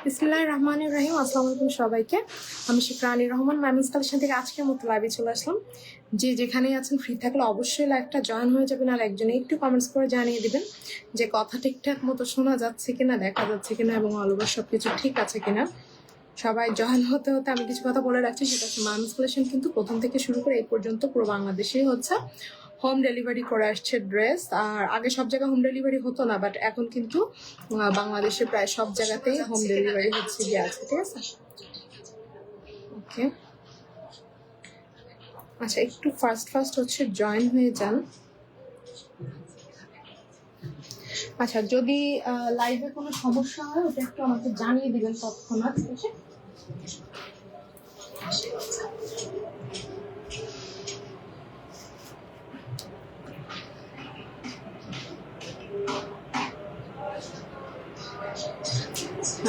বিসমিল্লাহির রহমানির রহিম। আসসালামু আলাইকুম সবাইকে। আমি শিপ্রা আলী রহমান ম্যামিস কালেকশন থেকে আজকের মতো লাইভে চলে আসলাম। যে যেখানেই আছেন ফ্রি থাকলে অবশ্যই লাইভটা জয়েন হয়ে যাবেন, আর একজনে একটু কমেন্টস করে জানিয়ে দিবেন যে কথা ঠিকঠাক মতো শোনা যাচ্ছে কিনা, দেখা যাচ্ছে কিনা এবং অল ওভার সবকিছু ঠিক আছে কিনা। সবাই জয়েন হতে হতে আমি কিছু কথা বলে রাখছি, সেটা হচ্ছে ম্যামিস কালেকশন কিন্তু প্রথম থেকে শুরু করে এই পর্যন্ত পুরো বাংলাদেশেই হচ্ছে হোম ডেলিভারি করে আসছে ড্রেস। আর আগে সব জায়গায় হোম ডেলিভারি হতো না, বাট এখন কিন্তু বাংলাদেশে প্রায় সব জায়গাতেই হোম ডেলিভারি হচ্ছে গিয়ে আছে। ঠিক আছে, ওকে। আচ্ছা, একটু ফার্স্ট হচ্ছে জয়েন হয়ে যান। আচ্ছা, যদি লাইভে কোনো সমস্যা হয় ওটা একটু আমাকে জানিয়ে দিবেন তৎক্ষণাৎ, ঠিক আছে?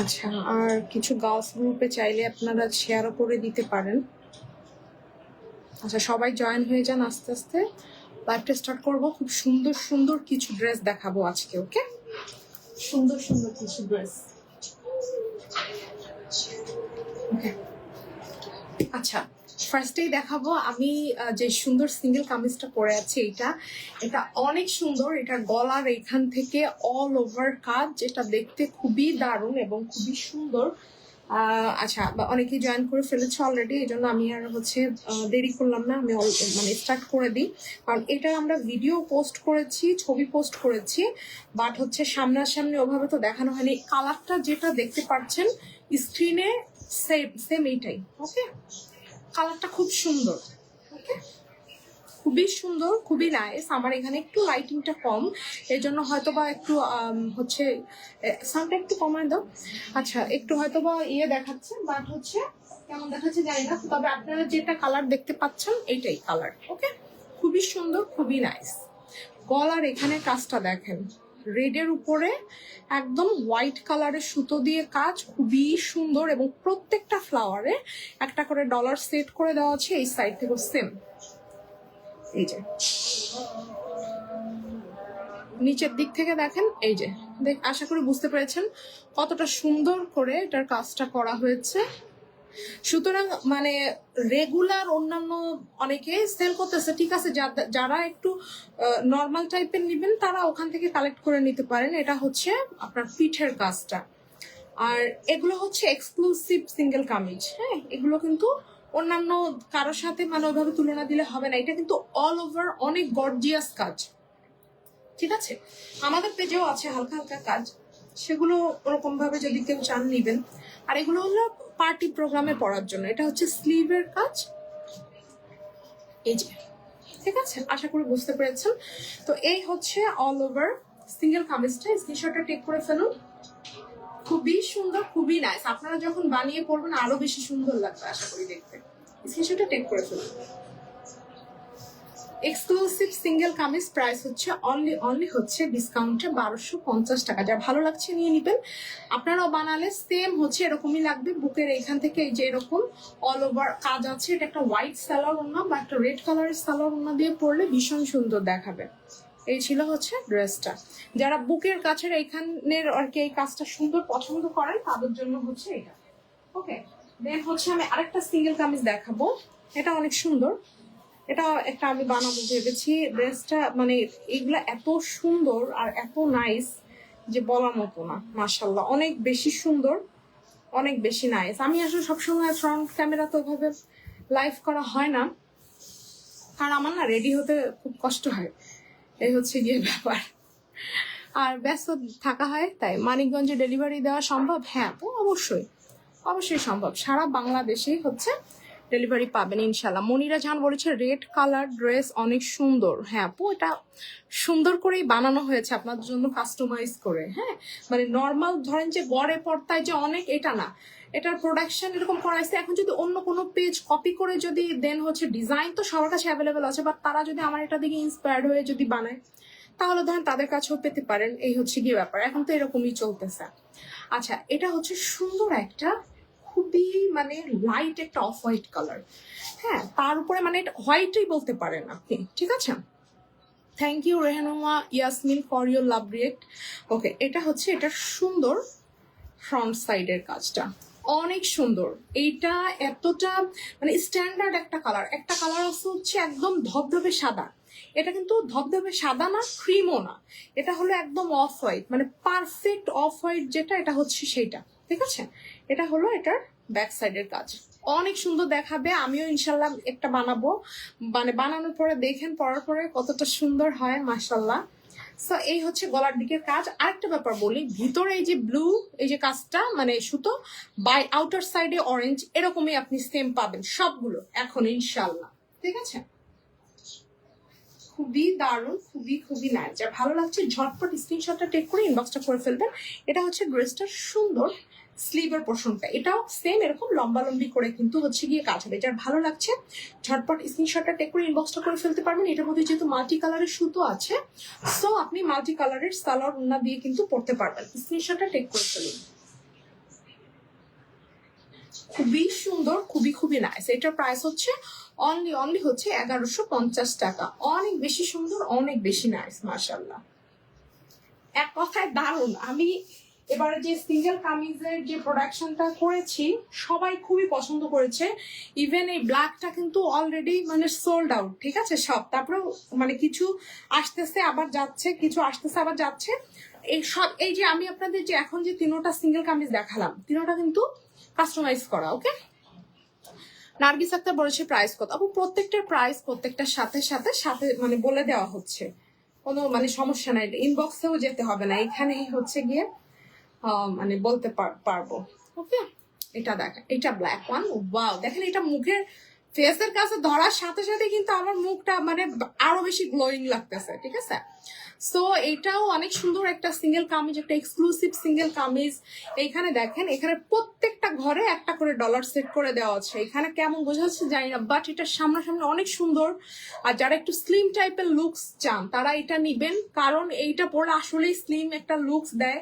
আচ্ছা, আর কিছু গার্লস গ্রুপে চাইলে আপনারা শেয়ারও করে দিতে পারেন। আচ্ছা, সবাই জয়েন হয়ে যান আস্তে আস্তে। লাইভটা স্টার্ট করব। খুব সুন্দর সুন্দর কিছু ড্রেস দেখাবো আজকে, ওকে? সুন্দর সুন্দর কিছু ড্রেস, ওকে। আচ্ছা, ফার্স্টেই দেখাবো আমি যে সুন্দর সিঙ্গেল কামিজটা পরে আছি। এটা অনেক সুন্দর। এটা গলার এখান থেকে অল ওভার কাজ, যেটা দেখতে খুবই দারুণ এবং খুবই সুন্দর। আচ্ছা, অনেকেই জয়েন করে ফেলেছে অলরেডি, এই জন্য আমি আর হচ্ছে দেরি করলাম না, আমি মানে স্টার্ট করে দিই। কারণ এটা আমরা ভিডিও পোস্ট করেছি, ছবি পোস্ট করেছি, বাট হচ্ছে সামনাসামনি ওভাবে তো দেখানো হয়নি। কালারটা যেটা দেখতে পাচ্ছেন স্ক্রিনে সেম সেম এইটাই, ওকে? কালারটা খুব সুন্দর, ওকে, খুবই সুন্দর, খুবই নাইস। আমার এখানে একটু লাইটিংটা কম, এই জন্য হয়তো বা একটু হচ্ছে সাউন্ডটা একটু কমায় দাও। আচ্ছা, একটু হয়তো বা দেখাচ্ছে, বাট হচ্ছে কেমন দেখাচ্ছে জানি না, তবে আপনারা যেটা কালার দেখতে পাচ্ছেন এইটাই কালার, ওকে? খুবই সুন্দর, খুবই নাইস। গলার এখানে কাজটা দেখেন, রেডের উপরে একদম হোয়াইট কালারের সুতো দিয়ে কাজ, খুবই সুন্দর। এবং প্রত্যেকটা ফ্লাওয়ারে একটা করে ডলার সেট করে দেওয়া আছে, এই সাইড থেকে সেম। এই যে নিচের দিক থেকে দেখেন, এই যে আশা করি বুঝতে পেরেছেন কতটা সুন্দর করে এটার কাজটা করা হয়েছে। সুতরাং মানে রেগুলার অন্যান্য অনেকে সেল করতেছে, ঠিক আছে, যারা একটু নর্মাল টাইপের নেবেন তারা ওখান থেকে কালেক্ট করে নিতে পারেন। এটা হচ্ছে আপনার পিঠের কাজটা, আর এগুলো হচ্ছে এক্সক্লুসিভ সিঙ্গেল কামিজ। হ্যাঁ, এগুলো কিন্তু অন্যান্য কারোর সাথে মানে ওইভাবে তুলনা দিলে হবে না। এটা কিন্তু অল ওভার অনেক গর্জিয়াস কাজ, ঠিক আছে? আমাদের পেজেও আছে হালকা হালকা কাজ, সেগুলো ওরকম ভাবে যদি কেউ চান নিবেন। আর এগুলো হলো পার্টি প্রোগ্রামে পড়ার জন্য। এটা হচ্ছে স্লিভের কাজ, এই যে, ঠিক আছে? আশা করি বুঝতে পেরেছেন। তো এই হচ্ছে অল ওভার সিঙ্গেল কামিজটা। স্ক্রিনশটটা টেক করে ফেলুন। খুবই সুন্দর, খুবই নাইস। আপনারা যখন বানিয়ে পড়বেন আরো বেশি সুন্দর লাগবে আশা করি দেখতে। স্ক্রিনশটটা টেক করে ফেলুন। এক্সক্লুসিভ সিঙ্গেল কামিজ প্রাইস হচ্ছে অনলি হচ্ছে ডিসকাউন্টে 1250 টাকা। যা ভালো লাগছে নিয়ে নিবেন। আপনারাও বানালে সেম হচ্ছে এরকমই লাগবে। বুকের এখান থেকে এই যে এরকম অল ওভার কাজ আছে। এটা একটা হোয়াইট সালোয়ার ওড়না বা একটা রেড কালারের সালোয়ার ওড়না দিয়ে পরলে ভীষণ সুন্দর দেখাবে। এই ছিল হচ্ছে ড্রেসটা। যারা বুকের কাছের এইখানের আর কি এই কাজটা সুন্দর পছন্দ করেন তাদের জন্য হচ্ছে এটা, ওকে? দেন হচ্ছে আমি আরেকটা সিঙ্গেল কামিজ দেখাবো। এটা অনেক সুন্দর। এটা একটা আমি বানাবো ভেবেছি। ড্রেসটা মানে এগুলা এত সুন্দর আর এত নাইস যে বলার মতো না। মাশাআল্লাহ, অনেক বেশি সুন্দর, অনেক বেশি নাইস। আমি আসলে সবসময় ফ্রন্ট ক্যামেরা তো ওইভাবে লাইভ করা হয় না, কারণ আমার না রেডি হতে খুব কষ্ট হয়। এই হচ্ছে গিয়ে ব্যাপার, আর ব্যস্ত থাকা হয়। তাই মানিকগঞ্জে ডেলিভারি দেওয়া সম্ভব? হ্যাঁ, তো অবশ্যই অবশ্যই সম্ভব। সারা বাংলাদেশেই হচ্ছে ডেলিভারি পাবেন ইনশাল্লাহ। মনিরা জাহান বলেছে রেড কালার ড্রেস অনেক সুন্দর। হ্যাঁ আপু, এটা সুন্দর করেই বানানো হয়েছে আপনার জন্য, কাস্টমাইজ করে। হ্যাঁ, মানে নর্মাল ধরেন যে গড়ে পড়তায় যে অনেক, এটা না। এটার প্রোডাকশন এরকম করা হয়েছে। এখন যদি অন্য কোনো পেজ কপি করে যদি দেন হচ্ছে ডিজাইন তো সবার কাছে অ্যাভেলেবেল আছে, বাট তারা যদি আমার এটা দিকে ইন্সপায়ার্ড হয়ে যদি বানায় তাহলে ধরেন তাদের কাছেও পেতে পারেন। এই হচ্ছে গিয়ে ব্যাপার, এখন তো এরকমই চলতেছে। আচ্ছা, এটা হচ্ছে সুন্দর একটা খুবই মানে লাইট একটা অফ হোয়াইট কালার। হ্যাঁ, তার উপরে মানে এটা হোয়াইটই বলতে পারেন আপনি, ঠিক আছে? Thank you Rehanuma Yasmin for your love react. Okay, এটা হচ্ছে এটা সুন্দর ফ্রন্ট সাইডের কাজটা অনেক সুন্দর। এইটা এতটা মানে স্ট্যান্ডার্ড একটা কালার। একটা কালার আছে হচ্ছে একদম ধবধবে সাদা, এটা কিন্তু ধবধবে সাদা না, ক্রিমও না, এটা হলো একদম অফ হোয়াইট, মানে পারফেক্ট অফ হোয়াইট যেটা, এটা হচ্ছে সেইটা। ঠিক আছে, এটা হলো এটার ব্যাক সাইডের কাজ, অনেক সুন্দর দেখাবে। আমিও ইনশাল্লাহ একটা বানাবো, মানে বানানোর পরে দেখেন পরার পরে কতটা সুন্দর হয় মাশাল্লাহ। সো এই হচ্ছে গলার দিকের কাজ। আরেকটা ব্যাপার বলি, ভিতরে এই যে ব্লু এই যে কাজটা মানে সুতো, বাই আউটার সাইডে অরেঞ্জ, এরকমই আপনি সেম পাবেন সবগুলো এখন ইনশাল্লাহ। ঠিক আছে, খুবই দারুণ, খুবই খুবই নাইস। যা ভালো লাগছে ঝটপট স্ক্রিনশটটা টেক করে ইনবক্সটা করে ফেলবেন। এটা হচ্ছে ড্রেসটার সুন্দর স্লিভের পোর্শনটা, এটাও সেম এরকম লম্বা লম্বি করে কিন্তু হচ্ছে গিয়ে কাজ হবে। যার ভালো লাগছে ঝটপট স্ক্রিনশটটা টেক করে ইনবক্সটা করে ফেলতে পারবেন। এটার মধ্যে যেহেতু মাল্টি কালারের সুতো আছে, সো আপনি মাল্টি কালারের সালোয়ার ওড়না দিয়ে কিন্তু পরতে পারবেন। স্ক্রিনশটটা টেক করে ফেলুন। খুবই সুন্দর, খুবই খুবই নাইস। এটার প্রাইস হচ্ছে অনলি হচ্ছে 1150 টাকা। অনেক বেশি সুন্দর, অনেক বেশি নাইস মাশাআল্লাহ। এক কথায় দারুণ। আমি এবারে যে সিঙ্গেল কামিজের যে প্রোডাকশনটা করেছি সবাই খুবই পছন্দ করেছে। ইভেন এই ব্ল্যাকটা কিন্তু অলরেডি মানে সোল্ড আউট। ঠিক আছে, সব তারপরে মানে কিছু আসতেছে আবার যাচ্ছে, কিছু আসতেছে আবার যাচ্ছে। এই সব এই যে আমি আপনাদের যে এখন যে তিনোটা সিঙ্গেল কামিজ দেখালাম, তিনোটা কিন্তু কাস্টমাইজ করা। ওকে, নার্গিস আক্তার বলেছে প্রাইস কত? আপু প্রত্যেকটার প্রাইস প্রত্যেকটার সাথে সাথে সাথে মানে বলে দেওয়া হচ্ছে, কোনো মানে সমস্যা নাই, ইনবক্সেও যেতে হবে না, এখানেই হচ্ছে গিয়ে মানে বলতে পারবো। ওকে, এটা দেখেন, এটা ব্ল্যাক ওয়ান। ওয়াও, দেখেন এটা মুখের ফেসের কাছে ধরার সাথে সাথে কিন্তু আমার মুখটা মানে আরো বেশি গ্লোয়িং লাগতেছে। ঠিক আছে, সো এটাও অনেক সুন্দর একটা সিঙ্গেল কামিজ, একটা এক্সক্লুসিভ সিঙ্গেল কামিজ। এইখানে দেখেন, এখানে প্রত্যেকটা ঘরে একটা করে ডলার সেট করে দেওয়া আছে। এখানে কেমন বোঝা যাচ্ছে জানি না, বাট এটা সামনাসামনি অনেক সুন্দর। আর যারা একটু স্লিম টাইপের লুকস চান তারা এটা নিবেন, কারণ এইটা পরে আসলেই স্লিম একটা লুকস দেয়।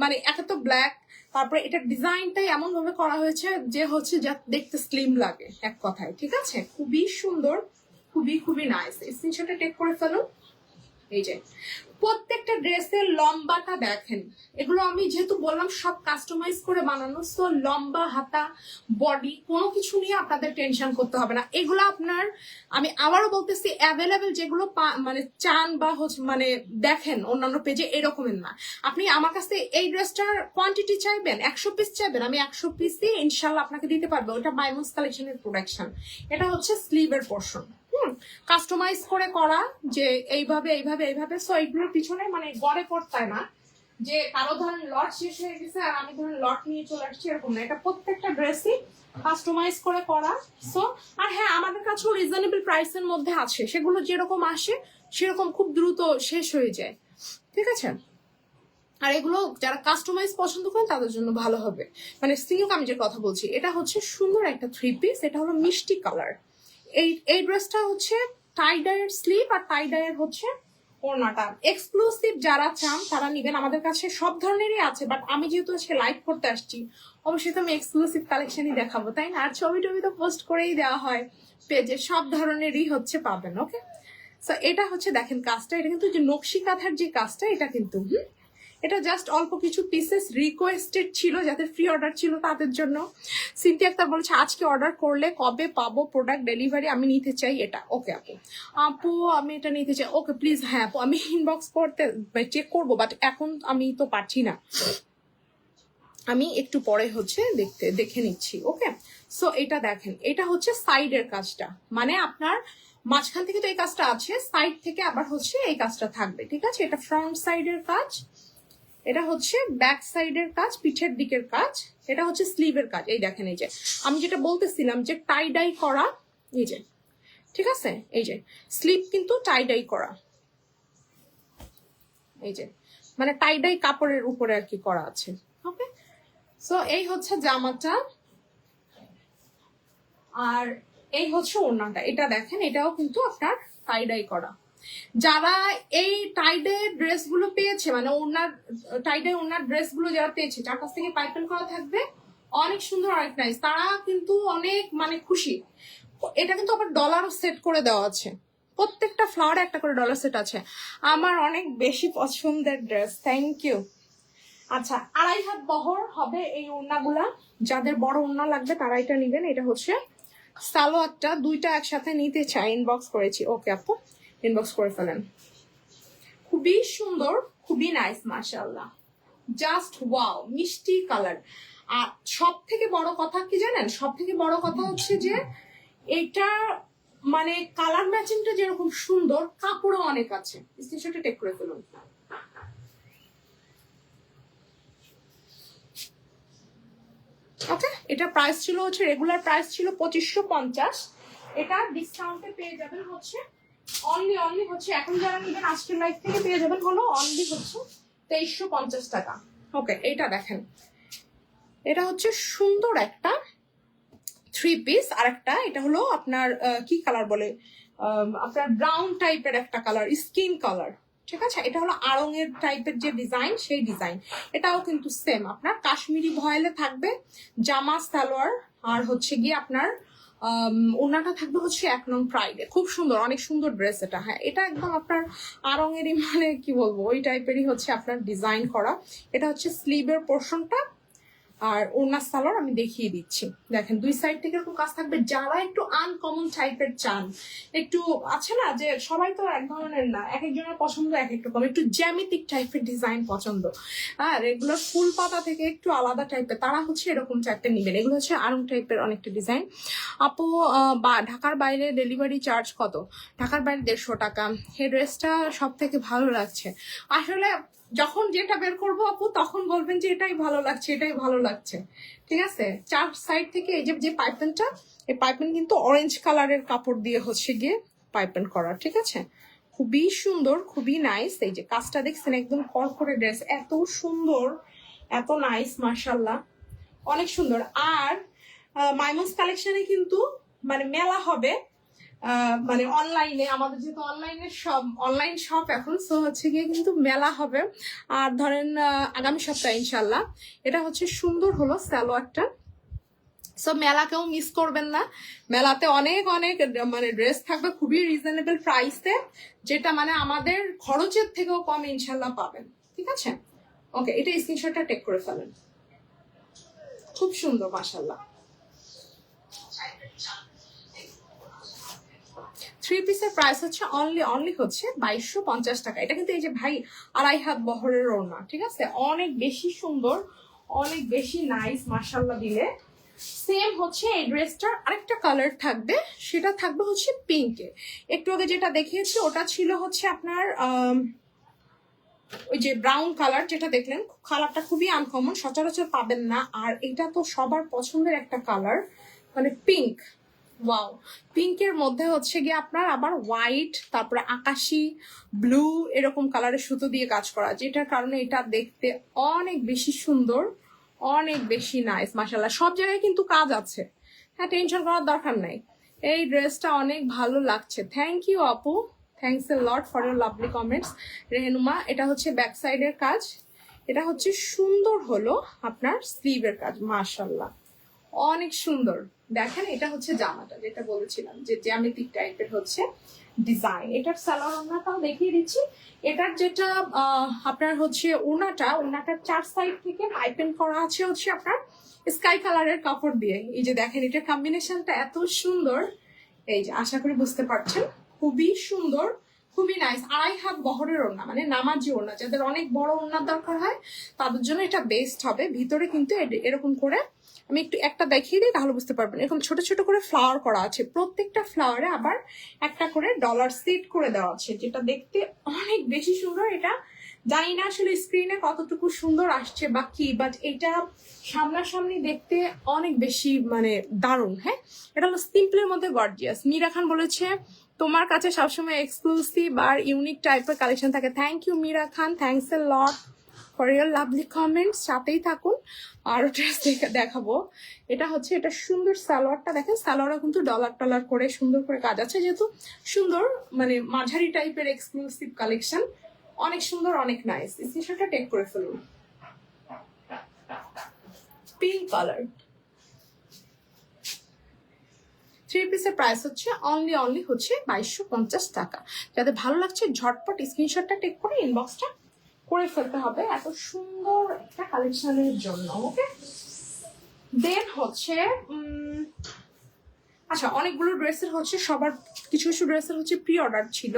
মানে একে তো ব্ল্যাক, তারপরে এটা ডিজাইনটাই এমন ভাবে করা হয়েছে যে হচ্ছে যা দেখতে স্লিম লাগে এক কথায়। ঠিক আছে, খুবই সুন্দর, খুবই খুবই নাইস। স্ক্রিনশটটা টেক করে ফেলুন। এই যে প্রত্যেকটা ড্রেসের লম্বাটা দেখেন, এগুলো আমি যেহেতু বললাম সব কাস্টমাইজ করে বানানো, সো লম্বা হাতা বডি কোনো কিছু নিয়ে আপনাদের টেনশন করতে হবে না। এগুলো আপনার, আমি আবারও বলতেছি, অ্যাভেলেবেল যেগুলো মানে চান বা হচ্ছে মানে দেখেন অন্যান্য পেজে, এরকমের না। আপনি আমার কাছে এই ড্রেসটার কোয়ান্টিটি চাইবেন, 100 পিস চাইবেন, আমি 100 পিসই ইনশাল্লাহ আপনাকে দিতে পারবো। ওটা মাইমুস কালেকশনের প্রোডাকশন। এটা হচ্ছে স্লিভের পোর্শন, কাস্টমাইজ করে করা, যে এইভাবে এইভাবে এইভাবে। সো এইগুলোর পিছনে মানে গড়ে পড়তে না যে কারো ধরেন লট শেষ হয়ে গেছে আর আমি ধরেন লট নিয়ে চলে আসছি, এরকম না। এটা প্রত্যেকটা ড্রেসই কাস্টমাইজ করে করা। সো আর হ্যাঁ, আমাদের কাছেও রিজনেবল প্রাইসের মধ্যে আছে, সেগুলো যেরকম আসে সেরকম খুব দ্রুত শেষ হয়ে যায়। ঠিক আছে, আর এগুলো যারা কাস্টমাইজ পছন্দ করেন তাদের জন্য ভালো হবে। মানে সিঙ্গেল কামিজের কথা বলছি। এটা হচ্ছে সুন্দর একটা 3 পিস, এটা হলো মিষ্টি কালার। এই ড্রেসটা হচ্ছে টাই ডাইয়ের স্লিভ আর টাই ডাইয়ের হচ্ছে ওড়নাটা। এক্সক্লুসিভ যারা চান তারা নিবেন, আমাদের কাছে সব ধরনেরই আছে, বাট আমি যেহেতু আজকে লাইভ করতে আসছি অবশ্যই তো আমি এক্সক্লুসিভ কালেকশনই দেখাবো, তাই না? আর ছবি টবি তো পোস্ট করেই দেওয়া হয় পেজে, সব ধরনেরই হচ্ছে পাবেন। ওকে, সো এটা হচ্ছে দেখেন কাজটা, এটা কিন্তু যে নকশি কাঁথার যে কাজটা, এটা কিন্তু এটা জাস্ট অল্প কিছু পিসেস রিকোয়েস্টেড ছিল, যাদের ফ্রি অর্ডার ছিল তাদের জন্য। সিনথি আক্তার বলছে আজকে অর্ডার করলে কবে পাবো প্রোডাক্ট ডেলিভারি? আমি নিতে চাই এটা। ওকে আপু, আপু আমি এটা নিতে চাই। ওকে প্লিজ, হ্যাঁ আপু আমি ইনবক্স করতে চেক করবো, বাট এখন আমি তো পারছি না, আমি একটু পরে হচ্ছে দেখে নিচ্ছি। ওকে, সো এটা দেখেন, এটা হচ্ছে সাইডের কাজটা, মানে আপনার মাঝখান থেকে তো এই কাজটা আছে, সাইড থেকে আবার হচ্ছে এই কাজটা থাকবে। ঠিক আছে, এটা ফ্রন্ট সাইডের কাজ, এটা হচ্ছে ব্যাক সাইডের কাজ, পিঠের দিকের কাজ, এটা হচ্ছে স্লিভের কাজ। এই দেখেন, এই যে আমি যেটা বলতেছিলাম যে টাই ডাই করা, এই যে ঠিক আছে, এই যে স্লিভ কিন্তু টাই ডাই করা, এই যে মানে টাই ডাই কাপড়ের উপরে আর কি করা আছে। ওকে, সো এই হচ্ছে জামাটা, আর এই হচ্ছে ওড়নাটা। এটা দেখেন, এটাও কিন্তু আপনার টাই ডাই করা। যারা এই টাইডে ড্রেস গুলো পেয়েছে, মানে ওনার টাইডে ওনার ড্রেস গুলো যারা পেয়েছে, যার কাছ থেকে পাইপেল করা থাকবে, অনেক সুন্দর, অনেক নাইস, তারা কিন্তু অনেক মানে খুশি। এটা কিন্তু আবার ডলারও সেট করে দেওয়া আছে, প্রত্যেকটা ফ্লাওয়ারে একটা করে ডলার সেট আছে। আমার অনেক বেশি পছন্দের ড্রেস, থ্যাংক ইউ। আচ্ছা, 2.5 হাত বহর হবে এই ওড়নাগুলা। যাদের বড় ওড়না লাগবে তারা এটা নিবেন। এটা হচ্ছে সালোয়ারটা, দুইটা একসাথে নিতে চাই, ইনবক্স করেছি। ওকে আপু, ইনবক্স করে ফেলেন। খুবই সুন্দর, খুবই নাইস, মাশাআল্লাহ, জাস্ট ওয়াও, মিষ্টি কালার। আর সব থেকে বড় কথা কি জানেন, সব থেকে বড় কথা হচ্ছে যে এটা মানে কালার ম্যাচিংটা যেরকম সুন্দর, কাপড়ও অনেক আছে। স্ক্রিনশটে টেক করে ফেলুন। ওকে, এটা প্রাইস ছিল হচ্ছে, রেগুলার প্রাইস ছিল 2550, এটা ডিসকাউন্টে পেয়ে যাবেন হচ্ছে অনলি হচ্ছে, এখন যারা নেবেন আজকের লাইফ থেকে পেয়ে যাবেন হলো অনলি হচ্ছে 2350 টাকা। ওকে, এটা দেখেন, এটা হচ্ছে সুন্দর একটা 3 পিস। আর একটা এটা হলো আপনার কি কালার বলে, আপনার ব্রাউন টাইপের একটা কালার, স্কিন কালার, ঠিক আছে। এটা হলো আড়ং-এর টাইপের যে ডিজাইন, সেই ডিজাইন। এটাও কিন্তু সেম আপনার কাশ্মীরি ভয়েলে থাকবে, জামা সালোয়ার, আর হচ্ছে গিয়ে আপনার ওনাটা থাকবে হচ্ছে 1 নং প্রাইডে। খুব সুন্দর, অনেক সুন্দর ড্রেস এটা। হ্যাঁ, এটা একদম আপনার আড়ং-এরই, মানে কি বলবো, ওই টাইপেরই হচ্ছে আপনার ডিজাইন করা। এটা হচ্ছে স্লিভের পোর্শনটা, আর ওড়না সালোয়ার আমি দেখিয়ে দিচ্ছি। দেখেন, দুই সাইড থেকে এরকম কাজ থাকবে। যারা একটু আনকমন টাইপের চান, একটু আছে না যে সবাই তো এক ধরনের না, এক একজনের পছন্দ এক একটু কম, একটু জ্যামিতিক টাইপের ডিজাইন পছন্দ, হ্যাঁ, রেগুলার ফুল পাতা থেকে একটু আলাদা টাইপের, তারা হচ্ছে এরকম টাইপের নিবেন। এগুলো হচ্ছে আরং টাইপের অনেকটা ডিজাইন। আপু, ঢাকার বাইরে ডেলিভারি চার্জ কত? ঢাকার বাইরে 150 টাকা। এই ড্রেসটা সব থেকে ভালো লাগছে আসলে। যখন যেটা বের করবো আপু, তখন বলবেন যে এটাই ভালো লাগছে, এটাই ভালো লাগছে, ঠিক আছে। 4 সাইড থেকে এই যে পাইপেনটা, এই পাইপেন কিন্তু অরেঞ্জ কালারের কাপড় দিয়ে হচ্ছে গিয়ে পাইপেন করা, ঠিক আছে। খুবই সুন্দর, খুবই নাইস। এই যে কাজটা দেখছেন, একদম কড়কড়ে ড্রেস, এত সুন্দর, এত নাইস, মাশাআল্লাহ, অনেক সুন্দর। আর মাইমন্স কালেকশনে কিন্তু মানে মেলা হবে, মানে অনলাইনে, আমাদের যেহেতু অনলাইন শপ এখন, সো হচ্ছে গিয়ে কিন্তু মেলা হবে। আর ধরেন আগামী সপ্তাহে ইনশাল্লাহ। এটা হচ্ছে সুন্দর হলো সালোয়ারটা। সো মেলাকেও মিস করবেন না, মেলাতে অনেক অনেক মানে ড্রেস থাকবে খুবই রিজনেবল প্রাইসে, যেটা মানে আমাদের খরচের থেকেও কম ইনশাল্লাহ পাবেন, ঠিক আছে। ওকে, এটা স্ক্রিনশটটা টেক করে ফেলেন। খুব সুন্দর, মাশাআল্লাহ। 3 পিসের প্রাইস হচ্ছে অনলি হচ্ছে 2250 টাকা। এটা কিন্তু এই যে ভাই 2.5 হাত বহরের ওড়না, ঠিক আছে, অনেক বেশি সুন্দর, অনেক বেশি নাইস, মাশাআল্লাহ দিলে। সেম হচ্ছে এই ড্রেসটার আরেকটা কালার থাকবে, সেটা থাকবে হচ্ছে পিঙ্কে। একটু আগে যেটা দেখিয়েছি ওটা ছিল হচ্ছে আপনার ওই যে ব্রাউন কালার, যেটা দেখলেন, কালারটা খুবই আনকমন, সচরাচর পাবেন না। আর এটা তো সবার পছন্দের একটা কালার, মানে পিঙ্ক। ওয়াও, পিঙ্কের মধ্যে হচ্ছে গিয়ে আপনার আবার হোয়াইট, তারপরে আকাশি, ব্লু, এরকম কালারের সুতো দিয়ে কাজ করা, যেটার কারণে এটা দেখতে অনেক বেশি সুন্দর, অনেক বেশি নাইস, মাশাআল্লাহ। সব জায়গায় কিন্তু কাজ আছে, হ্যাঁ, টেনশন করার দরকার নাই। এই ড্রেসটা অনেক ভালো লাগছে। থ্যাংক ইউ আপু, thanks a lot for your lovely comments. Rehnuma, এটা হচ্ছে ব্যাক সাইডের কাজ, এটা হচ্ছে সুন্দর হলো আপনার স্লিভের কাজ, মাশাআল্লাহ, অনেক সুন্দর। দেখেন, এটা হচ্ছে জামাটা, যেটা বলেছিলাম যে জ্যামিতিক টাইপের হচ্ছে ডিজাইন। এটার সালোয়ার ওড়নাটাও দেখিয়ে দিচ্ছি। এটার যেটা আপনার হচ্ছে ওড়নাটার 4 সাইড থেকে পাইপিং করা আছে হচ্ছে আপনার স্কাই কালারের কাপড় দিয়ে। এই যে দেখেন, এটার কম্বিনেশনটা এত সুন্দর, এই যে আশা করি বুঝতে পারছেন, খুবই সুন্দর, খুবই নাইস। 2.5 হাত বহরের ওড়না, মানে নামাজি ওড়না, যাদের অনেক বড় ওড়নার দরকার হয় তাদের জন্য এটা বেস্ট হবে। ভিতরে কিন্তু এরকম করে, আমি একটু একটা দেখিয়ে দিই তাহলে বুঝতে পারবেন, এরকম ছোট ছোট করে ফ্লাওয়ার করা আছে, প্রত্যেকটা ফ্লাওয়ারে আবার একটা করে ডলার সেট করে দেওয়া আছে, যেটা দেখতে অনেক বেশি সুন্দর। এটা জানি না আসলে স্ক্রিনে কতটুকু সুন্দর আসছে বা কি, বাট এটা সামনাসামনি দেখতে অনেক বেশি মানে দারুণ। হ্যাঁ, এটা হলো সিম্পলের মধ্যে গর্জিয়াস। মীরা খান বলেছে তোমার কাছে সবসময় এক্সক্লুসিভ আর ইউনিক টাইপের কালেকশন থাকে। Thank you Meera Khan, thanks a lot for your lovely comments. সাথেই থাকুন, আরো ড্রেস দেখাবো। এটা হচ্ছে, এটা সুন্দর সালোয়ারটা দেখেন, সালোয়ারও কিন্তু ডলার টলার করে সুন্দর করে কাজ আছে, যেহেতু সুন্দর মানে মাঝারি টাইপের এক্সক্লুসিভ কালেকশন, অনেক সুন্দর, অনেক নাইস। স্ক্রিনশটটা টেক করে ফেলুন। পিঙ্ক কালার, 3 পিসের প্রাইস হচ্ছে অনলি হচ্ছে 2250 টাকা। যাদের ভালো লাগছে ঝটপট স্ক্রিনশটটা টেক করে ইনবক্সটা করে ফেলতে হবে এত সুন্দর একটা কালেকশনের জন্য। ওকে, দেন হচ্ছে আচ্ছা, অনেকগুলো ড্রেসের হচ্ছে সবার কিছু কিছু ড্রেসের হচ্ছে প্রি অর্ডার ছিল,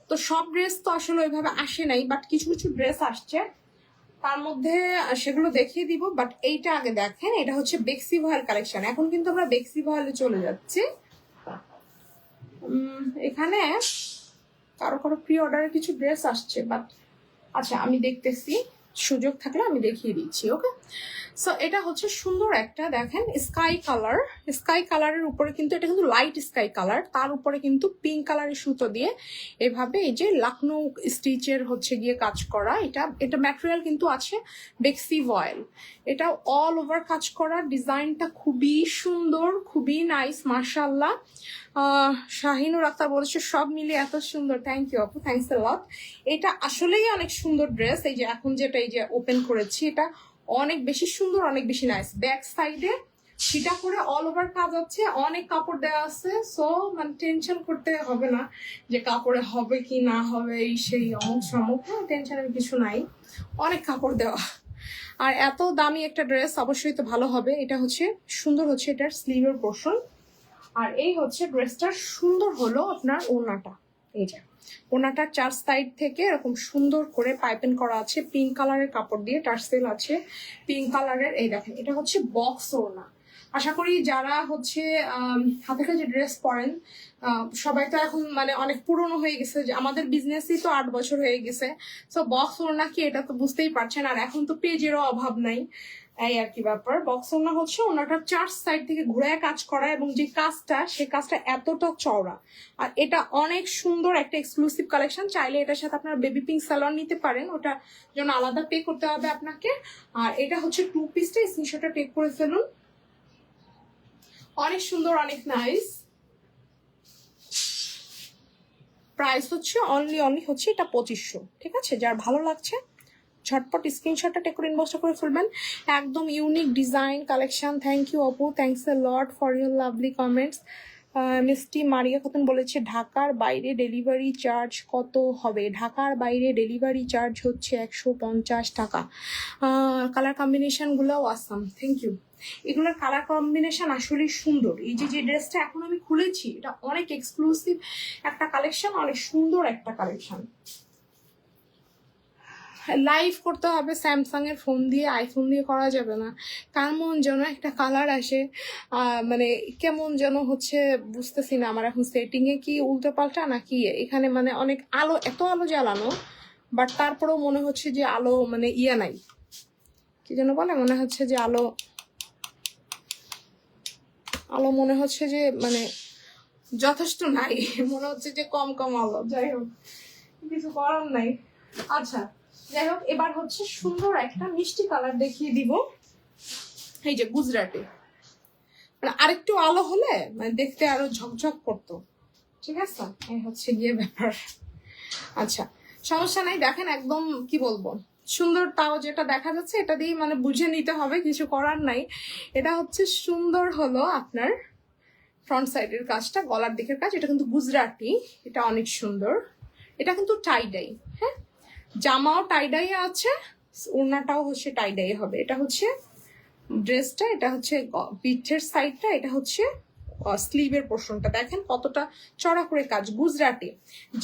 তো সব ড্রেস তো আসলে ওইভাবে আসে নাই, বাট কিছু কিছু ড্রেস আসছে, তার মধ্যে সেগুলো দেখিয়ে দিব। বাট এইটা আগে দেখেন, এটা হচ্ছে বেক্সি ভয়েল কালেকশন। এখন কিন্তু আমরা বেক্সি ভয়েলে চলে যাচ্ছি। এখানে কারো কারো প্রি অর্ডারের কিছু ড্রেস আসছে, বাট আচ্ছা আমি দেখতেছি, সুযোগ থাকলে আমি দেখিয়ে দিচ্ছি। ওকে, সো এটা হচ্ছে সুন্দর একটা, দেখেন স্কাই কালার, স্কাই কালারের উপরে কিন্তু এটা কিন্তু লাইট স্কাই কালার, তার উপরে কিন্তু পিঙ্ক কালারের সুতো দিয়ে এভাবে এই যে লাকনো স্টিচের হচ্ছে গিয়ে কাজ করা। এটা ম্যাটেরিয়াল কিন্তু আছে বেক্সি ভয়েল, এটা অল ওভার কাজ করা, ডিজাইনটা খুবই সুন্দর, খুবই নাইস মাশাআল্লাহ। শাহিনুর আক্তার বলেছে সব মিলিয়ে এত সুন্দর, থ্যাংক ইউ আপু, থ্যাংকস আ লট। এটা আসলেই অনেক সুন্দর ড্রেস, এই যে এখন যেটা এই যে ওপেন করেছি, এটা অনেক বেশি সুন্দর, অনেক বেশি নাইস। ব্যাক সাইডে সেটা করে অল ওভার কাজ আছে, অনেক কাপড় দেওয়া আছে, সো মানে টেনশন করতে হবে না যে কাপড়ে হবে কি না হবে, এই সেই অমুক সমুক, টেনশনের কিছু নাই, অনেক কাপড় দেওয়া। আর এত দামি একটা ড্রেস অবশ্যই তো ভালো হবে। এটা হচ্ছে সুন্দর, হচ্ছে এটার স্লিভের পোর্শন, আর এই হচ্ছে ড্রেসটার সুন্দর হলো আপনার ওড়নাটা, এই যে ওড়নাটার চার সাইড থেকে এরকম সুন্দর করে পাইপিং করা আছে, পিঙ্ক কালারের কাপড় দিয়ে টার্সেল আছে পিঙ্ক কালারের। এই দেখেন, এটা হচ্ছে বক্স ওড়না। আশা করি যারা হচ্ছে হাতের কাছে ড্রেস পরেন, সবাই তো এখন মানে অনেক পুরনো হয়ে গেছে, যে আমাদের বিজনেসই তো 8 বছর হয়ে গেছে, সো বক্স ওড়না কি এটা তো বুঝতেই পারছেন। আর এখন তো পেজেরও অভাব নাই, এই আর কি ব্যাপার। বক্স ওড়না হচ্ছে ওনাটার চার সাইড থেকে ঘুরে কাজ করা, এবং যে কাজটা সে কাজটা এতটা চওড়া, আর এটা অনেক সুন্দর একটা এক্সক্লুসিভ কালেকশন। চাইলে এটার সাথে আপনার বেবি পিঙ্ক সালোয়ার নিতে পারেন, ওটা জন্য আলাদা পে করতে হবে আপনাকে। আর এটা হচ্ছে 2 পিসটা, স্ক্রিনশটটা টেক করে ফেলুন, অনেক সুন্দর, অনেক নাইস। প্রাইস হচ্ছে অনলি হচ্ছে এটা 2500, ঠিক আছে? যার ভালো লাগছে ঝটপট স্ক্রিনশটটা টেক করে ইনবক্সটা করে ফেলবেন। একদম unique design collection. Thank you আপু, thanks a lot for your lovely comments. Mishti Maria Khatun বলেছে ঢাকার বাইরে ডেলিভারি চার্জ কত হবে? ঢাকার বাইরে ডেলিভারি চার্জ হচ্ছে 150 টাকা। কালার কম্বিনেশনগুলোও আসাম, থ্যাংক ইউ। এগুলোর কালার কম্বিনেশন আসলে সুন্দর। এই যে ড্রেসটা এখন আমি খুলেছি, এটা অনেক এক্সক্লুসিভ একটা কালেকশন, অনেক সুন্দর একটা কালেকশন। লাইভ করতে হবে স্যামসাং এর ফোন দিয়ে, আইফোন দিয়ে করা যাবে না। কেমন যেন একটা কালার আসে, মানে কেমন যেন হচ্ছে বুঝতেছি না আমার এখন সেটিং এ কি উল্টো পাল্টা নাকি এখানে, মানে অনেক আলো, এত আলো জ্বালানো, বাট তারপরেও মনে হচ্ছে যে আলো মানে ইয়া নাই, কি যেন বলে, মনে হচ্ছে যে আলো মনে হচ্ছে যে মানে যথেষ্ট নাই, মনে হচ্ছে যে কম কম আলো। যাই হোক, কিছু করার নাই। আচ্ছা যাই হোক, এবার হচ্ছে সুন্দর একটা মিষ্টি কালার দেখিয়ে দিব, এই যে গুজরাটি, মানে আরেকটু আলো হলে মানে দেখতে আরো ঝকঝক করতো, ঠিক আছে? এই হচ্ছে গিয়ে ব্যাপার। আচ্ছা সমস্যা নাই, দেখেন একদম কি বলবো সুন্দর, তাও যেটা দেখা যাচ্ছে এটা দিয়ে মানে বুঝে নিতে হবে, কিছু করার নাই। এটা হচ্ছে সুন্দর হলো আপনার ফ্রন্ট সাইডের কাজটা, গলার দিকের কাজ, এটা কিন্তু গুজরাটি, এটা অনেক সুন্দর। এটা কিন্তু টাইডাই, হ্যাঁ জামাও টাইডাই আছে, ওড়নাটাও হচ্ছে টাইডাই হবে। এটা হচ্ছে ড্রেসটা, এটা হচ্ছে পিঠের সাইডটা, এটা হচ্ছে স্লিভের পোর্শনটা, দেখেন কতটা চড়া করে কাজ, গুজরাটি।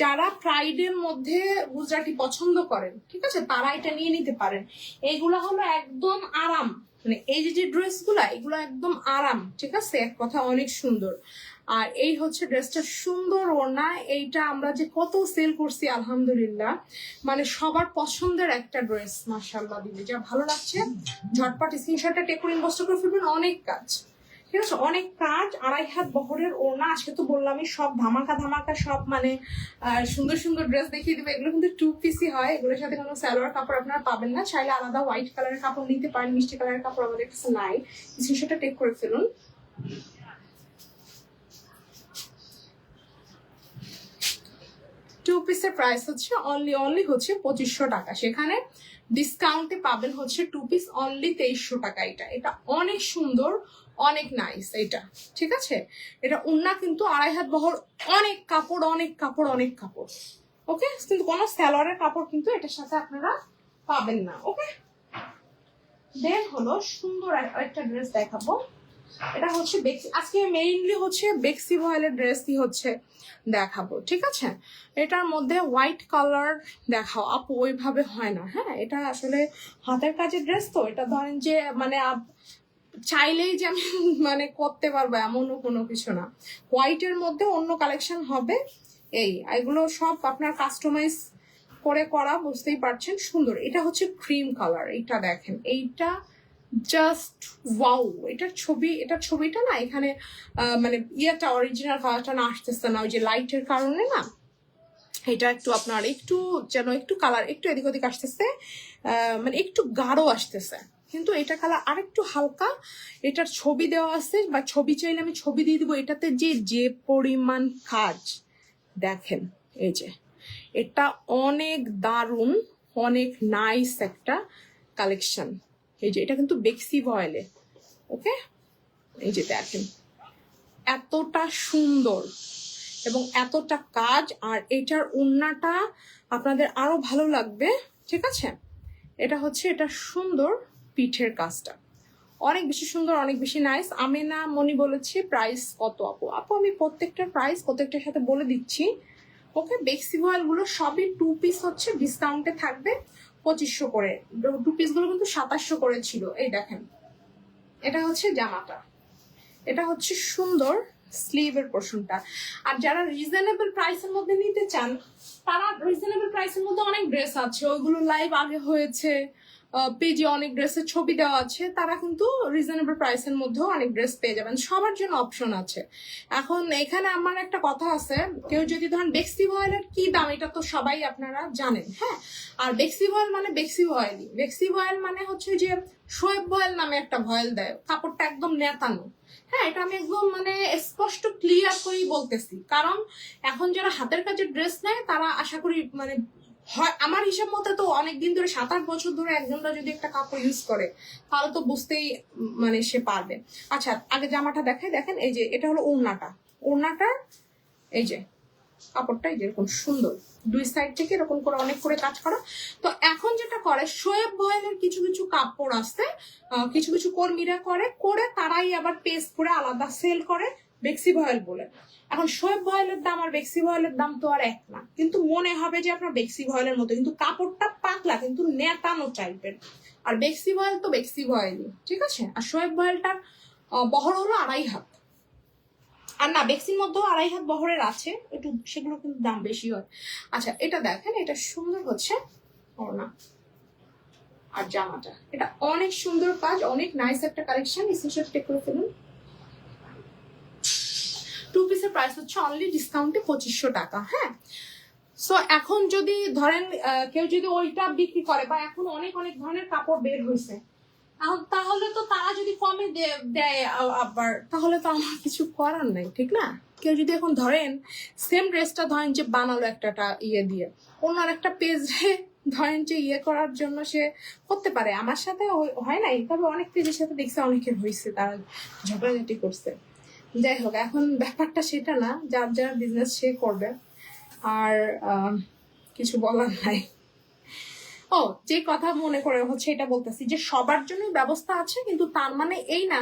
যারা প্রাইডের মধ্যে গুজরাটি পছন্দ করেন, ঠিক আছে, তারা এটা নিয়ে নিতে পারেন। এইগুলা হলো একদম আরাম, মানে এই যে ড্রেসগুলা এগুলো একদম আরাম, ঠিক আছে, এক কথা অনেক সুন্দর। আর এই হচ্ছে ড্রেসটা সুন্দর ওড়না, এইটা আমরা যে কত সেল করছি আলহামদুলিল্লাহ, মানে সবার পছন্দের একটা ড্রেস মাশাআল্লাহ। দিদি যা ভালো লাগছে ঝটপট স্ক্রিনশটটা টেক করে ইনবক্স করে ফেলবেন। অনেক কাজ, ঠিক আছে, অনেক কাজ, 2.5 হাত বহরের ওড়না। আজকে তো বললামই সব ধামাকা ধামাকা, সব মানে সুন্দর সুন্দর ড্রেস দেখিয়ে দিবে। এগুলো কিন্তু 2 পিসই হয়, এগুলোর সাথে কোনো সালোয়ার কাপড় আপনারা পাবেন না। চাইলে আলাদা হোয়াইট কালারের কাপড় নিতে পারেন, মিষ্টি কালারের কাপড় আমাদের কাছে নাই। স্ক্রিনশটটা টেক করে ফেলুন। টু পিসের প্রাইস হচ্ছে অনলি হচ্ছে 2500 টাকা, সেখানে ডিসকাউন্টে পাবেন হচ্ছে 2 পিস অনলি 2300 টাকা। এটা অনেক সুন্দর, অনেক নাইস এটা, ঠিক আছে। এটা ওড়না কিন্তু 2.5 হাত বহর, অনেক কাপড়, অনেক কাপড়, অনেক কাপড়। ওকে, কিন্তু কোনো সালোয়ারের কাপড় কিন্তু এটার সাথে আপনারা পাবেন না। ওকে, দেন হলো সুন্দর একটা ড্রেস দেখাবো। এটা হচ্ছে আজকে মেইনলি হচ্ছে বেক্সি ভয়েলের ড্রেসই হচ্ছে দেখাবো, ঠিক আছে। এটার মধ্যে হোয়াইট কালার দেখাও আপু, ওইভাবে হয় না। হ্যাঁ, এটা আসলে হাতের কাজের ড্রেস, তো এটা ধরেন যে মানে চাইলেই যে আমি মানে করতে পারবো এমনও কোনো কিছু না। হোয়াইটের মধ্যে অন্য কালেকশন হবে, এগুলো সব আপনার কাস্টমাইজ করে করা, বুঝতেই পারছেন। সুন্দর। এটা হচ্ছে ক্রিম কালার, এইটা দেখেন, এইটা জাস্ট ওয়াও। এটার ছবিটা না এখানে মানে ইয়েটা অরিজিনাল কালারটা না আসতেছে না, ওই যে লাইটের কারণে না। এটা একটু আপনার একটু যেন একটু কালার একটু এদিক ওদিক আসতেছে, মানে একটু গাঢ় আসতেছে, কিন্তু এটা কালার আরেকটু হালকা। এটার ছবি দেওয়া আছে, বা ছবি চাইলে আমি ছবি দিয়ে দিব। এটাতে যে পরিমাণ কাজ দেখেন, এই যে এটা অনেক দারুণ, অনেক নাইস একটা কালেকশন। এই যে এটা কিন্তু বেক্সি ভয়েলে। ওকে, এই যে দেখেন এতটা সুন্দর এবং এতটা কাজ। আর এটার ওড়নাটা আপনাদের আরো ভালো লাগবে, ঠিক আছে। এটা হচ্ছে এটা সুন্দর পিঠের কাজটা অনেক বেশি সুন্দর, অনেক বেশি নাইস। আমি না মনি বলেছি প্রাইস কত আপু? আপু আমি প্রত্যেকটার প্রাইস প্রত্যেকটার সাথে বলে দিচ্ছি। ওকে, বেক্সি ভয়েল গুলো সবই 2 পিস হচ্ছে ডিসকাউন্টে থাকবে 2500 করে। 2 পিস গুলো কিন্তু 2700 করে ছিল। এই দেখেন, এটা হচ্ছে জামাটা, এটা হচ্ছে সুন্দর স্লিভের পোর্শনটা। আর যারা রিজনেবল প্রাইসের মধ্যে নিতে চান, তারা রিজনেবল প্রাইসের মধ্যে অনেক ড্রেস আছে, ওইগুলো লাইভ আগে হয়েছে, পেজে অনেক ড্রেসের ছবি দেওয়া আছে। তারা কিন্তু রিজনেবল প্রাইসের মধ্যেও অনেক ড্রেস পেয়ে যাবেন, সবার জন্য অপশন আছে। এখন এখানে আমার একটা কথা আছে, কেউ যদি ধরেন বেক্সি ভয়েলের কি দাম এটা তো সবাই আপনারা জানেন, হ্যাঁ। আর বেক্সি ভয়েল মানে বেক্সি ভয়েলই। বেক্সি ভয়েল মানে হচ্ছে যে শোয়েব ভয়েল নামে একটা ভয়েল দেয়, কাপড়টা একদম নেতানো। হ্যাঁ, এটা আমি একদম মানে স্পষ্ট ক্লিয়ার করেই বলতেছি, কারণ এখন যারা হাতের কাজের ড্রেস নেয় তারা আশা করি মানে হয়, আমার হিসাব মতে তো অনেকদিন ধরে 7-8 বছর ধরে একজনরা যদি একটা কাপড় ইউজ করে তাহলে তো বুঝতেই মানে সে পারবে। আচ্ছা, আগে জামাটা দেখাই। দেখেন এই যে এটা হলো ওড়নাটা এই যে কাপড়টা যেরকম সুন্দর, দুই সাইড থেকে এরকম করে অনেক করে কাজ করা। তো এখন যেটা করে শোয়েব ভয়েলের কিছু কিছু কাপড় আছে, কিছু কিছু কর্মীরা করে তারাই আবার পেস্ট করে আলাদা সেল করে বেক্সি ভয়েল বলে। এখন শোয়েব ভয়েলের দাম আর বেক্সি ভয়েলের দাম তো আর এক না, কিন্তু মনে হবে যে আপনার বেক্সি ভয়েলের মতো, কিন্তু কাপড়টা পাতলা কিন্তু নেতানো টাইপের। আর বেক্সি ভয়েল তো বেক্সি ভয়েলই, ঠিক আছে। আর শোয়েব ভয়েলটার বহর হলো 2.5 হাত। আর না, বেক্সির মধ্যেও 2.5 হাত বহরের আছে, একটু সেগুলো কিন্তু দাম বেশি হয়। আচ্ছা, এটা দেখেন, এটা সুন্দর হচ্ছে ওড়না আর জামাটা, এটা অনেক সুন্দর কাজ, অনেক নাইস একটা কালেকশন। স্ক্রিনশট টেক করে ফেলুন। 2 পিসের প্রাইস হচ্ছে অনলি ডিসকাউন্টে 2500 টাকা। হ্যাঁ, সো এখন যদি ধরেন কেউ যদি ওইটা বিক্রি করে, বা এখন অনেক অনেক ধরনের কাপড় বের হয়েছে, তাহলে তো তারা যদি কমে দেয় আবার, তাহলে তো আমার কিছু করার নাই, ঠিক না। কেউ যদি এখন ধরেন সেম ড্রেসটা ধরেন যে বানালো একটা ইয়ে দিয়ে, অন্য একটা পেজে ধরেন যে ইয়ে করার জন্য সে করতে পারে। আমার সাথে হয় নাই, তবে অনেক পেজের সাথে দেখছে অনেকের হয়েছে, তারা ঝগড়াঝাটি করছে। যাই হোক, এখন ব্যাপারটা সেটা না, যার যার বিজনেস সে করবে, আর কিছু বলার নাই। ও, যে কথা মনে করে হচ্ছে এটা বলতেছি যে সবার জন্য ব্যবস্থা আছে, কিন্তু তার মানে এই না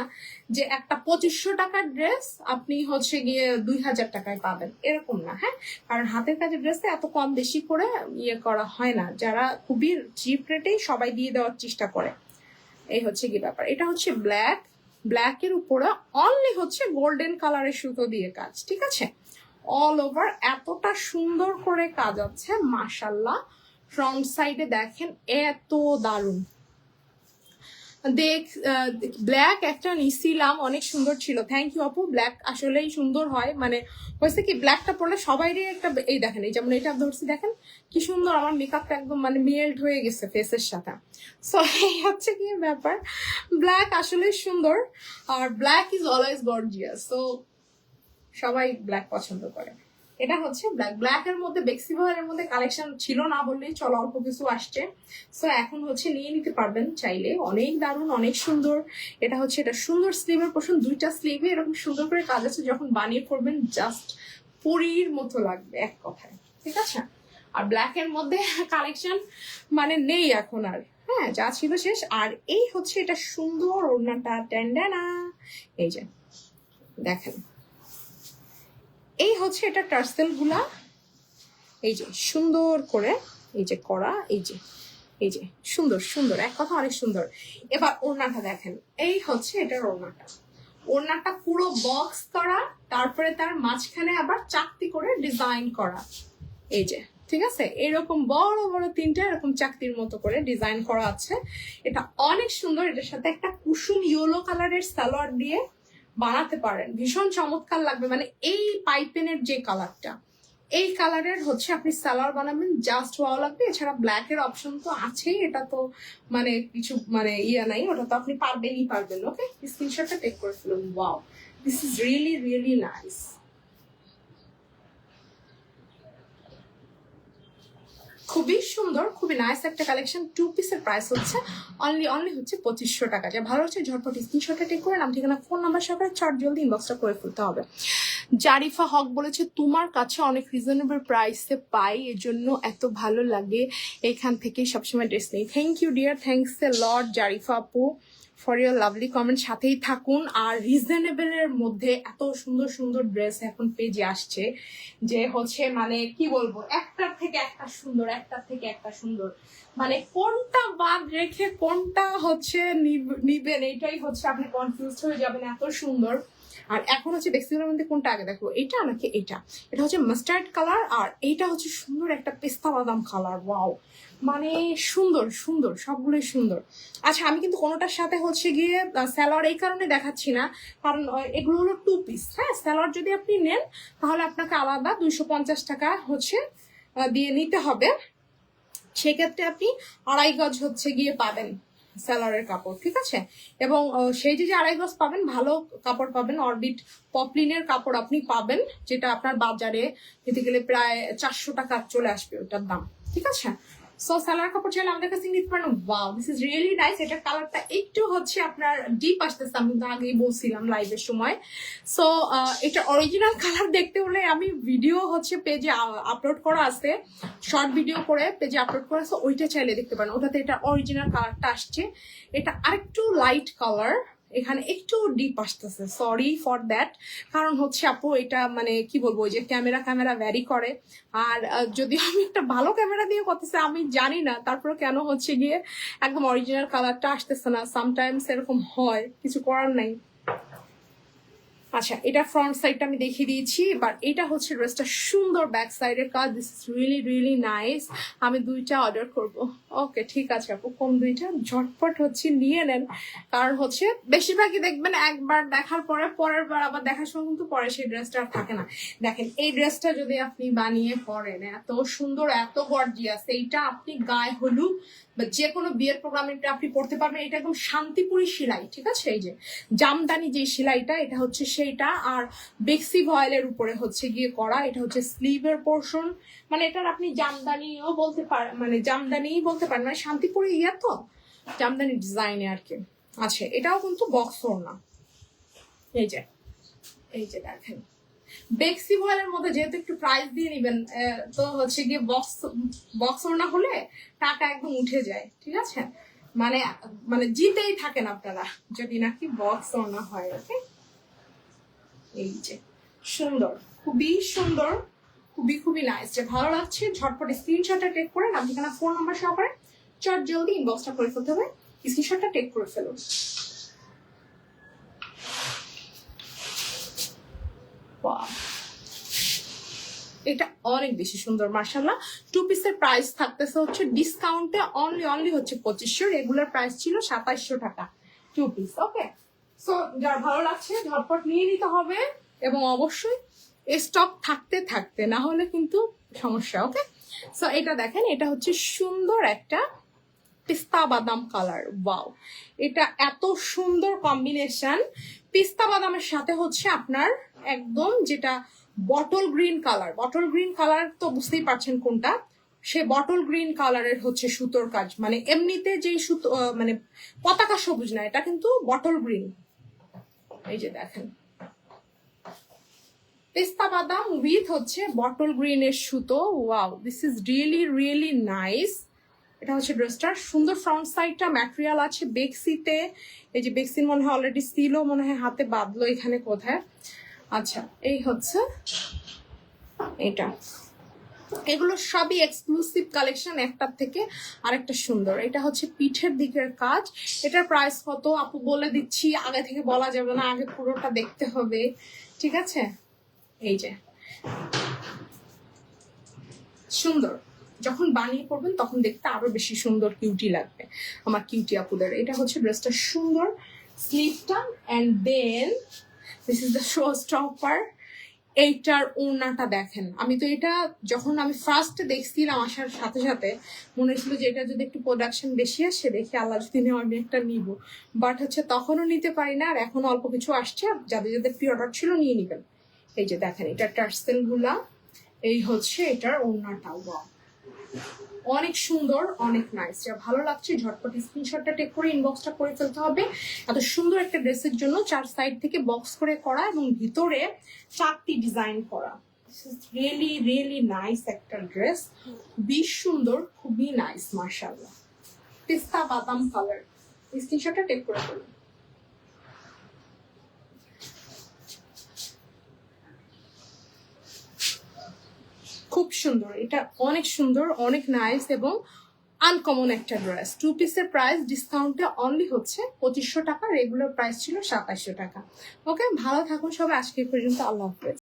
যে একটা 2500 টাকার ড্রেস আপনি হচ্ছে গিয়ে 2000 টাকায় পাবেন, এরকম না। হ্যাঁ, কারণ হাতের কাজের ড্রেসে এত কম বেশি করে ইয়ে করা হয় না, যারা খুবই চিপ রেটেই সবাই দিয়ে দেওয়ার চেষ্টা করে। এই হচ্ছে কি ব্যাপার। এটা হচ্ছে ব্ল্যাকের উপরে অনলি হচ্ছে গোল্ডেন কালারের সুতো দিয়ে কাজ, ঠিক আছে। অল ওভার এতটা সুন্দর করে কাজ আছে, মাশাল্লাহ। ফ্রন্ট সাইডে দেখেন এত দারুণ। ব্ল্যাক একটা নিছিলাম, অনেক সুন্দর ছিল। থ্যাংক ইউ আপু। ব্ল্যাক আসলেই সুন্দর হয়, মানে হয়েছে কি ব্ল্যাকটা পরলে সবাইরই একটা, এই দেখেন, এই যেমন এটা ধরছি দেখেন কি সুন্দর, আমার মেকআপটা একদম মানে মেল্ট হয়ে গেছে ফেসের সাথে। সো এই হচ্ছে কি ব্যাপার, ব্ল্যাক আসলেই সুন্দর, আর black is always gorgeous, so সবাই ব্ল্যাক পছন্দ করে। এটা হচ্ছে ব্ল্যাক এর মধ্যে বেক্সি ভয়েলের মধ্যে কালেকশন ছিল না বললেই চলো, অল্প কিছু আসছে। সো এখন হচ্ছে নিয়ে নিতে পারবেন চাইলে, অনেক দারুণ, অনেক সুন্দর। এটা হচ্ছে এটা সুন্দর স্লিভের পোর্শন, 2টা স্লিভে এরকম সুন্দর করে কাজ আছে, যখন বানিয়ে পড়বেন জাস্ট পরীর মতো লাগবে এক কথায়, ঠিক আছে। আর ব্ল্যাকের মধ্যে কালেকশন মানে নেই এখন আর, হ্যাঁ যা ছিল শেষ। আর এই হচ্ছে এটা সুন্দর ওড়নাটা, ট্যান্ডানা, এই যে দেখেন, এই হচ্ছে এটা টার্সেল গুলা, এই যে সুন্দর করে এই যে করা, এই যে এই যে সুন্দর সুন্দর, এক কথা অনেক সুন্দর। এবার ওড়নাটা দেখেন, এই হচ্ছে এটার ওড়নাটা, ওড়নাটা পুরো বক্স করা, তারপরে তার মাঝখানে আবার চাকতি করে ডিজাইন করা, এই যে ঠিক আছে, এরকম বড় বড় তিনটা এরকম চাকতির মতো করে ডিজাইন করা আছে। এটা অনেক সুন্দর, এটার সাথে একটা কুসুম ইয়েলো কালারের সালোয়ার দিয়ে বানাতে পারেন, ভীষণ চমৎকার লাগবে। মানে এই পাইপেনের যে কালারটা, এই কালারের হচ্ছে আপনি সালোয়ার বানাবেন, জাস্ট ওয়াও লাগবে। এছাড়া ব্ল্যাক এর অপশন তো আছেই, এটা তো মানে কিছু মানে ইয়া নাই, ওটা তো আপনি পারবেনই পারবেন। ওকে, স্ক্রিনশটটা টেক করে ফেলুন। Wow, this is really really nice. খুবই সুন্দর, খুবই নাইস একটা কালেকশন। 2 পিসের প্রাইস হচ্ছে অনলি হচ্ছে 2500 টাকা। যা ভালো হচ্ছে ঝটপট স্ক্রিনশটটা টেক করে নাম ঠিকানা ফোন নাম্বার সহকারে চট জলদি ইনবক্সটা করে ফেলতে হবে। জারিফা হক বলেছে তোমার কাছে অনেক রিজনেবল প্রাইসে পাই, এজন্য এত ভালো লাগে, এখান থেকে সবসময় ড্রেস নেই। Thank you dear, thanks a lot Zarifa আপু ফর ইউর লাভলি কমেন্ট। সাথেই থাকুন। আর রিজনেবলের মধ্যে এত সুন্দর সুন্দর ড্রেস এখন পেজে আসছে যে হচ্ছে মানে কি বলবো, একটার থেকে একটা সুন্দর, একটার থেকে একটা সুন্দর, মানে কোনটা বাদ রেখে কোনটা হচ্ছে নিবেন এইটাই হচ্ছে আপনি কনফিউজ হয়ে যাবেন, এত সুন্দর। আর এখন হচ্ছে বেক্সিগুলোর মধ্যে কোনটা আগে দেখবো, এটা নাকি এটা? এটা হচ্ছে মাস্টার্ড কালার, আর এইটা হচ্ছে সুন্দর একটা পেস্তা বাদাম কালার। ওয়াও, মানে সুন্দর সুন্দর, সবগুলোই সুন্দর। আচ্ছা, আমি কিন্তু কোনোটার সাথে হচ্ছে গিয়ে স্যালোয়ার এই কারণে দেখাচ্ছি না, কারণ এগুলো হলো 2 পিস। হ্যাঁ, স্যালোয়ার যদি আপনি নেন তাহলে আপনাকে আলাদা 250 টাকা হচ্ছে দিয়ে নিতে হবে। সেক্ষেত্রে আপনি 2.5 গজ হচ্ছে গিয়ে পাবেন স্যালোয়ারের কাপড়, ঠিক আছে? এবং সেই যে 2.5 গজ পাবেন, ভালো কাপড় পাবেন, অরবিট পপলিনের কাপড় আপনি পাবেন, যেটা আপনার বাজারে নিতে গেলে প্রায় 400 টাকা চলে আসবে ওটার দাম, ঠিক আছে? সো সালোয়ার কাপড় চাইলে আমাদের কাছে নিতে পারেন। Wow, this is really nice. এটার কালারটা একটু হচ্ছে আপনার ডিপ আসতেছে, আমি তো আগেই বলছিলাম লাইভের সময়। সো এটা অরিজিনাল কালার দেখতে হলে আমি ভিডিও হচ্ছে পেজে আপলোড করা আছে, শর্ট ভিডিও করে পেজে আপলোড করা আছে, ওইটা চাইলে দেখতে পারেন। ওটাতে এটা অরিজিনাল কালারটা আসছে। এটা আরেকটু লাইট কালার, এখানে একটু ডিপ আসতেছে, সরি ফর দ্যাট। কারণ হচ্ছে আপু এটা মানে কি বলবো, ওই যে ক্যামেরা ভ্যারি করে। আর যদি আমি একটা ভালো ক্যামেরা দিয়ে করতেছি আমি জানি না, তারপরে কেন হচ্ছে গিয়ে একদম অরিজিনাল কালারটা আসতেছে না, সামটাইমস এরকম হয়, কিছু করার নাই। আচ্ছা, এটা ফ্রন্ট সাইডটা আমি দেখিয়ে দিয়েছি। এবার এটা হচ্ছে ড্রেসটা, সুন্দর ব্যাক সাইডের কাজ, this is really really nice. আমি 2টা অর্ডার করব। ওকে, ঠিক আছে আপু, কোন 2টা? ঝটপট হচ্ছে নিয়ে নেন, কারণ হচ্ছে বেশিরভাগই দেখবেন একবার দেখার পরে পরের বার আবার দেখার সময় কিন্তু পরে সেই ড্রেসটা আর থাকে না। দেখেন, এই ড্রেসটা যদি আপনি বানিয়ে পরেন, এত সুন্দর, এত গর্জিয়াস, এইটা আপনি গায়ে হলুদ বা যে কোনো বিয়ের প্রোগ্রামে আপনি পড়তে পারবেন। এটা একদম শান্তিপুরি সেলাই, ঠিক আছে? এই যে জামদানি যে সেলাইটা, এটা হচ্ছে সেইটা। আর বেক্সি ভয়েলের উপরে হচ্ছে গিয়ে করা, এটা হচ্ছে স্লিভের পোর্শন, মানে এটার আপনি জামদানিও বলতে পারেন, মানে জামদানিই বলতে পারেন, মানে শান্তিপুরি ইয়া তো জামদানি ডিজাইনে আর কি। আচ্ছা, এটাও কিন্তু বক্স ওড়না, এই যে এই যে দেখেন, বেক্সি ভয়েলের মধ্যে যেহেতু একটু প্রাইস দিয়ে নিবেন, তো হচ্ছে গিয়ে বক্স ওড়না হলে টাকা একদম উঠে যায়, ঠিক আছে? মানে মানে জিতেই থাকেন আপনারা যদি নাকি বক্স ওড়না হয়। ওকে, এই যে সুন্দর, খুবই সুন্দর, খুবই খুবই নাইস। যে ভালো লাগছে ঝটপট স্ক্রিনশটটা টেক করে নাম ঠিকানা ফোন নাম্বার সহকারে চট জলদি ইনবক্সটা করে ফেলতে হবে। স্ক্রিনশটটা টেক করে ফেলুন। এটা অনেক বেশি সুন্দর মার্শাল্লাহ। 2 পিসের প্রাইস থাকতেছে হচ্ছে ডিসকাউন্টে অনলি হচ্ছে 2500, রেগুলার প্রাইস ছিল 2700 টাকা 2 পিস। ওকে, সো যার ভালো লাগছে ঝটপট নিয়ে নিতে হবে, এবং অবশ্যই স্টক থাকতে না হলে কিন্তু সমস্যা। ওকে, সো এটা দেখেন, এটা হচ্ছে সুন্দর একটা পিস্তা বাদাম কালার। ওয়াও, এটা এত সুন্দর কম্বিনেশন, পিস্তা বাদামের সাথে হচ্ছে আপনার একদম যেটা বটল গ্রিন কালার তো বুঝতেই পারছেন কোনটা, সে বটল গ্রিন কালারের হচ্ছে সুতোর কাজ, মানে এমনিতে যে সুতো মানে পতাকা সবুজ না, এটা কিন্তু বটল গ্রিন। এই যে দেখেন, পেস্তা বাদাম উইথ হচ্ছে বটল গ্রিনের সুতো। Wow, this is really really nice. এটা হচ্ছে ড্রেসটার সুন্দর ফ্রন্ট সাইডটা, ম্যাটেরিয়াল আছে বেক্সিতে। এই যে বেক্সির মনে হয় অলরেডি সিলও মনে হয় হাতে বাঁধলো এখানে কোথায়। আচ্ছা, এই হচ্ছে এটা। এগুলো সবই এক্সক্লুসিভ কালেকশন, একটার থেকে আরেকটা সুন্দর। এটা হচ্ছে পিঠের দিকের কাজ। এটার প্রাইস কত আপু বলে দিচ্ছি, আগে থেকে বলা যাবে না, আগে পুরোটা দেখতে হবে, ঠিক আছে? এই যে সুন্দর, যখন বানিয়ে পড়বেন তখন দেখতে আরো বেশি সুন্দর কিউটি লাগবে আমার কিউটি আপুদের। এটা হচ্ছে ড্রেসটা সুন্দর, স্লিভটা, and then this is the show stopper. এইটার ওড়নাটা দেখেন, আমি তো এটা যখন আমি ফার্স্ট দেখছিলাম আসার সাথে সাথে মনে হচ্ছিল যে এটা যদি একটু প্রোডাকশন বেশি আসে, দেখি আল্লাহ যদি নেওয়া আমি একটা নিব, বাট হচ্ছে তখনও নিতে পারি না, আর এখন অল্প কিছু আসছে, যাদের যাদের প্রি অর্ডার ছিল নিয়ে নিবেন। এই যে দেখেন এটা টার্সেল গুলা, এই হচ্ছে এটার ওড়নাটা। ওয়াও, অনেক সুন্দর, অনেক নাইস। যা ভালো লাগছে ঝটপট স্ক্রিনশটটা টেক করে ইনবক্সটা করে ফেলতে হবে। এত সুন্দর একটা ড্রেসের জন্য 4 সাইড থেকে বক্স করে করা এবং ভিতরে 4টি ডিজাইন করা। রিয়েলি রিয়েলি নাইস একটা ড্রেস, খুবই সুন্দর, খুবই নাইস মাশাআল্লাহ। পিস্তা বাদাম কালার, স্ক্রিনশটটা টেক করে ফেলুন। খুব সুন্দর, এটা অনেক সুন্দর, অনেক নাইস এবং আনকমন একটা ড্রেস। 2 পিসের প্রাইস ডিসকাউন্টে অনলি হচ্ছে 2500 টাকা, রেগুলার প্রাইস ছিল 2700 টাকা। ওকে, ভালো থাকুন সবাই, আজকে পর্যন্ত, আল্লাহ হাফেজ।